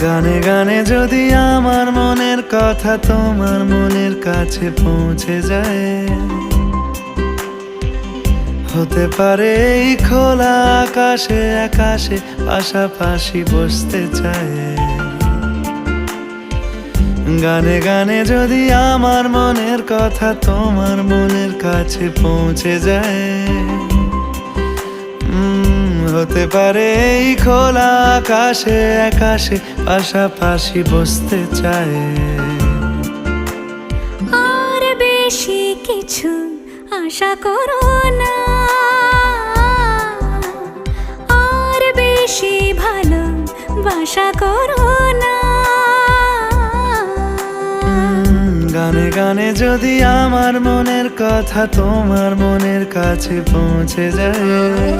গানে গানে যদি আমার মনের কথা তোমার মনের কাছে পৌঁছে যায়, হতে পারে এই খোলা আকাশে আকাশে পাশাপাশি বসতে চায়। গানে গানে যদি আমার মনের কথা তোমার মনের কাছে পৌঁছে যায়, হতে পারে এই খোলা আকাশে আকাশে পাশাপাশি বসতে চায়। আর বেশি কিছু আশা করো না, আর বেশি ভালোবাসা করো না। গানে গানে যদি আমার মনের কথা তোমার মনের কাছে পৌঁছে যায়,